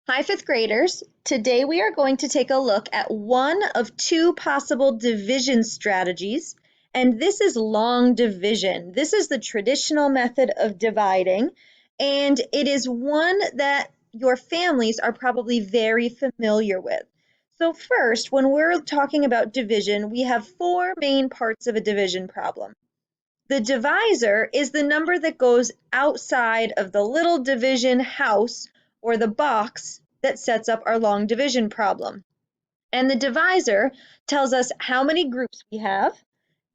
Hi, fifth graders. Today we are going to take a look at one of two possible division strategies, and this is long division. This is the traditional method of dividing, and it is one that your families are probably very familiar with. So first, when we're talking about division, we have four main parts of a division problem. The divisor is the number that goes outside of the little division house or the box that sets up our long division problem. And the divisor tells us how many groups we have.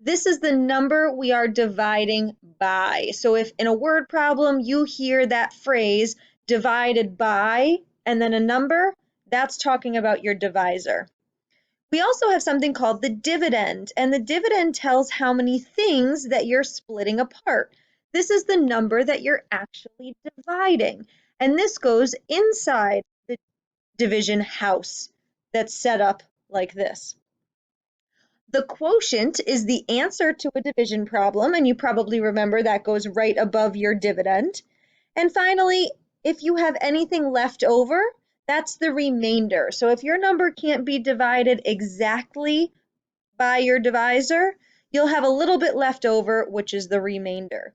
This is the number we are dividing by. So if in a word problem you hear that phrase divided by and then a number, that's talking about your divisor. We also have something called the dividend, and the dividend tells how many things that you're splitting apart. This is the number that you're actually dividing, and this goes inside the division house that's set up like this. The quotient is the answer to a division problem, and you probably remember that goes right above your dividend. And finally, if you have anything left over, that's the remainder. So if your number can't be divided exactly by your divisor, you'll have a little bit left over, which is the remainder.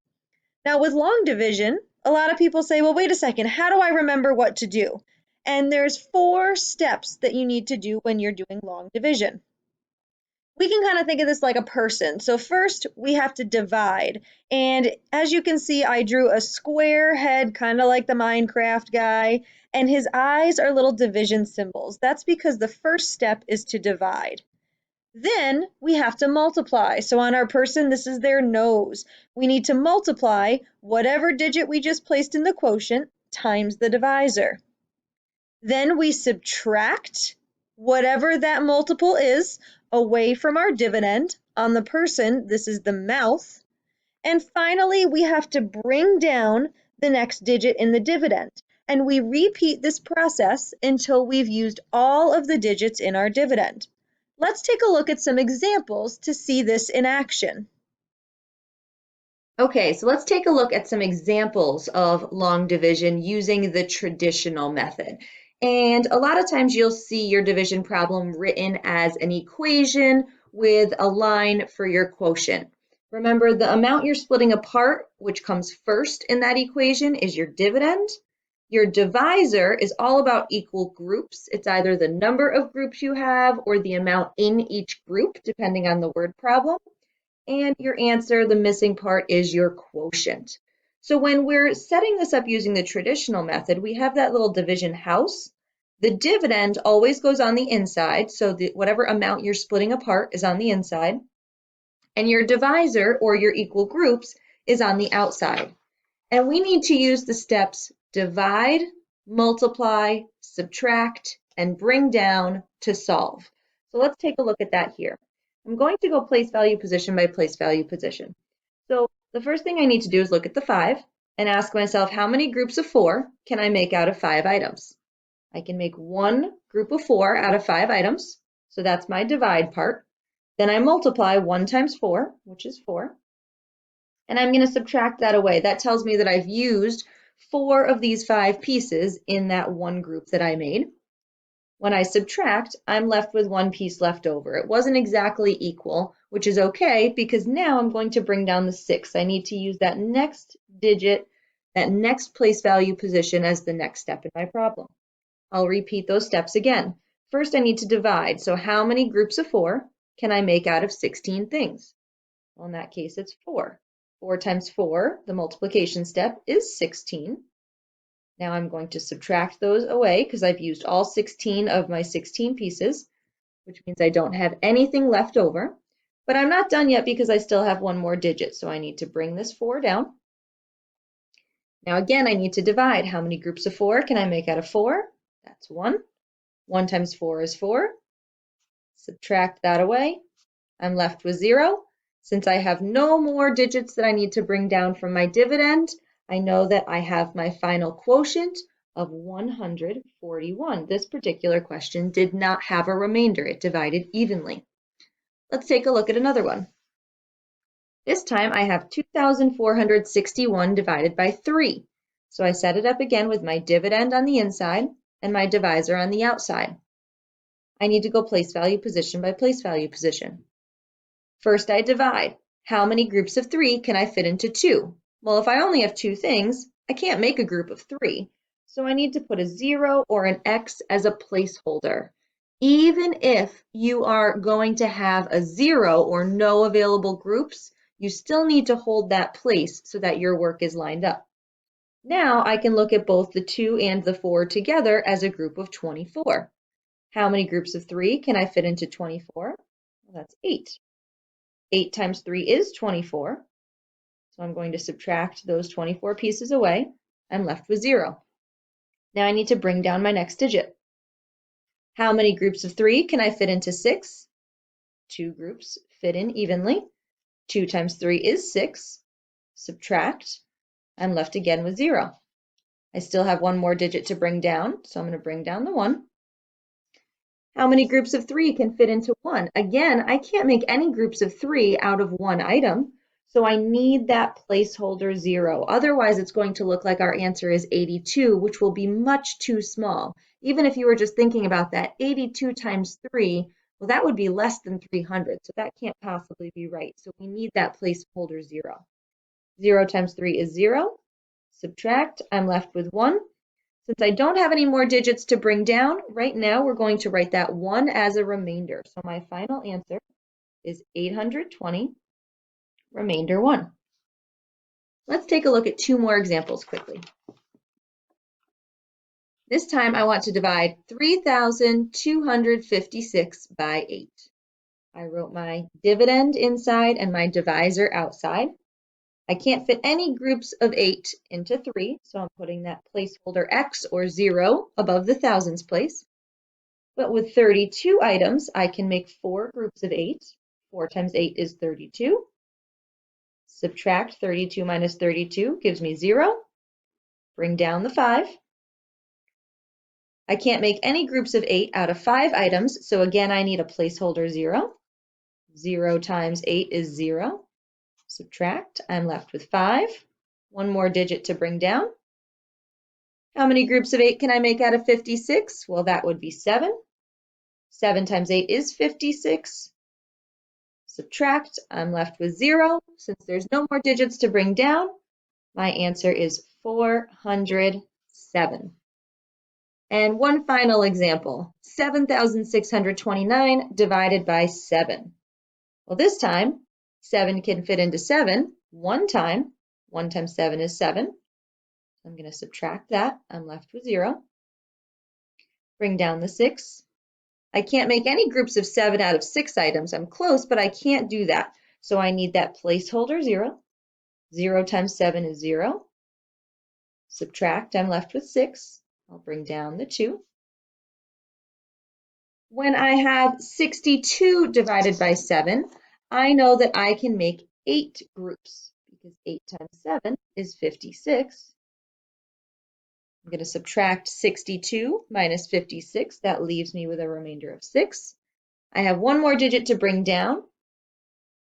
Now with long division, a lot of people say, well, wait a second, how do I remember what to do? And there's four steps that you need to do when you're doing long division. We can kind of think of this like a person. So first we have to divide. And as you can see, I drew a square head, kind of like the Minecraft guy, and his eyes are little division symbols. That's because the first step is to divide. Then we have to multiply. So on our person, this is their nose. We need to multiply whatever digit we just placed in the quotient times the divisor. Then we subtract whatever that multiple is away from our dividend. On the person, this is the mouth. And finally, we have to bring down the next digit in the dividend. And we repeat this process until we've used all of the digits in our dividend. Let's take a look at some examples to see this in action. Okay, so let's take a look at some examples of long division using the traditional method. And a lot of times you'll see your division problem written as an equation with a line for your quotient. Remember, the amount you're splitting apart, which comes first in that equation, is your dividend. Your divisor is all about equal groups. It's either the number of groups you have or the amount in each group, depending on the word problem. And your answer, the missing part, is your quotient. So when we're setting this up using the traditional method, we have that little division house. The dividend always goes on the inside, so whatever amount you're splitting apart is on the inside. And your divisor, or your equal groups, is on the outside. And we need to use the steps divide, multiply, subtract, and bring down to solve. So let's take a look at that here. I'm going to go place value position by place value position. So the first thing I need to do is look at the 5 and ask myself, how many groups of 4 can I make out of 5 items? I can make one group of 4 out of 5 items. So that's my divide part. Then I multiply 1 times 4, which is 4. And I'm going to subtract that away. That tells me that I've used 4 of these 5 pieces in that one group that I made. When I subtract, I'm left with 1 piece left over. It wasn't exactly equal, which is okay because now I'm going to bring down the 6. I need to use that next digit, that next place value position as the next step in my problem. I'll repeat those steps again. First, I need to divide. So how many groups of 4 can I make out of 16 things? Well, in that case, it's 4. 4 times 4, the multiplication step, is 16. Now I'm going to subtract those away because I've used all 16 of my 16 pieces, which means I don't have anything left over. But I'm not done yet because I still have one more digit, so I need to bring this 4 down. Now again, I need to divide. How many groups of 4 can I make out of 4? That's 1. 1 times 4 is 4. Subtract that away. I'm left with 0. Since I have no more digits that I need to bring down from my dividend, I know that I have my final quotient of 141. This particular question did not have a remainder. It divided evenly. Let's take a look at another one. This time I have 2,461 divided by 3. So I set it up again with my dividend on the inside and my divisor on the outside. I need to go place value position by place value position. First, I divide. How many groups of 3 can I fit into 2? Well, if I only have 2 things, I can't make a group of 3. So I need to put a 0 or an X as a placeholder. Even if you are going to have a 0 or no available groups, you still need to hold that place so that your work is lined up. Now I can look at both the 2 and the 4 together as a group of 24. How many groups of 3 can I fit into 24? Well, that's 8. 8 times 3 is 24. So I'm going to subtract those 24 pieces away. I'm left with 0. Now I need to bring down my next digit. How many groups of 3 can I fit into 6? 2 groups fit in evenly. 2 times 3 is 6. Subtract. I'm left again with 0. I still have one more digit to bring down, so I'm going to bring down the 1. How many groups of 3 can fit into 1? Again, I can't make any groups of 3 out of one item, so I need that placeholder 0. Otherwise, it's going to look like our answer is 82, which will be much too small. Even if you were just thinking about that, 82 times 3, well, that would be less than 300, so that can't possibly be right. So we need that placeholder 0. 0 times 3 is 0. Subtract, I'm left with 1. Since I don't have any more digits to bring down, right now we're going to write that 1 as a remainder. So my final answer is 820, remainder 1. Let's take a look at 2 more examples quickly. This time I want to divide 3,256 by 8. I wrote my dividend inside and my divisor outside. I can't fit any groups of 8 into 3, so I'm putting that placeholder X or 0 above the thousands place. But with 32 items, I can make 4 groups of 8. 4 times 8 is 32. Subtract 32 minus 32 gives me 0. Bring down the 5. I can't make any groups of 8 out of 5 items, so again I need a placeholder 0. 0 times 8 is 0. Subtract, I'm left with 5. One more digit to bring down. How many groups of 8 can I make out of 56? Well, that would be 7. 7 times 8 is 56. Subtract, I'm left with 0. Since there's no more digits to bring down, my answer is 407. And one final example, 7,629 divided by 7. Well, this time, 7 can fit into 7 one time. 1 times 7 is 7. I'm going to subtract that. I'm left with 0. Bring down the 6. I can't make any groups of 7 out of 6 items. I'm close, but I can't do that. So I need that placeholder 0. 0 times 7 is 0. Subtract, I'm left with 6. I'll bring down the 2. When I have 62 divided by 7, I know that I can make 8 groups because 8 times 7 is 56. I'm going to subtract 62 minus 56. That leaves me with a remainder of 6. I have one more digit to bring down.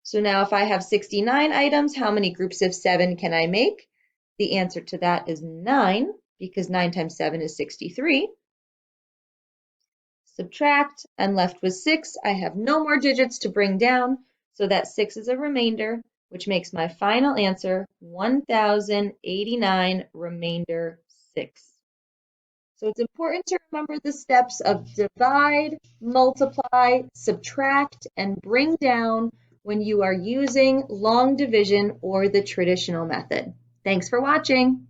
So now if I have 69 items, how many groups of 7 can I make? The answer to that is 9, because 9 times 7 is 63. Subtract, I'm left with 6. I have no more digits to bring down, so that 6 is a remainder, which makes my final answer 1,089, remainder 6. So it's important to remember the steps of divide, multiply, subtract, and bring down when you are using long division or the traditional method. Thanks for watching.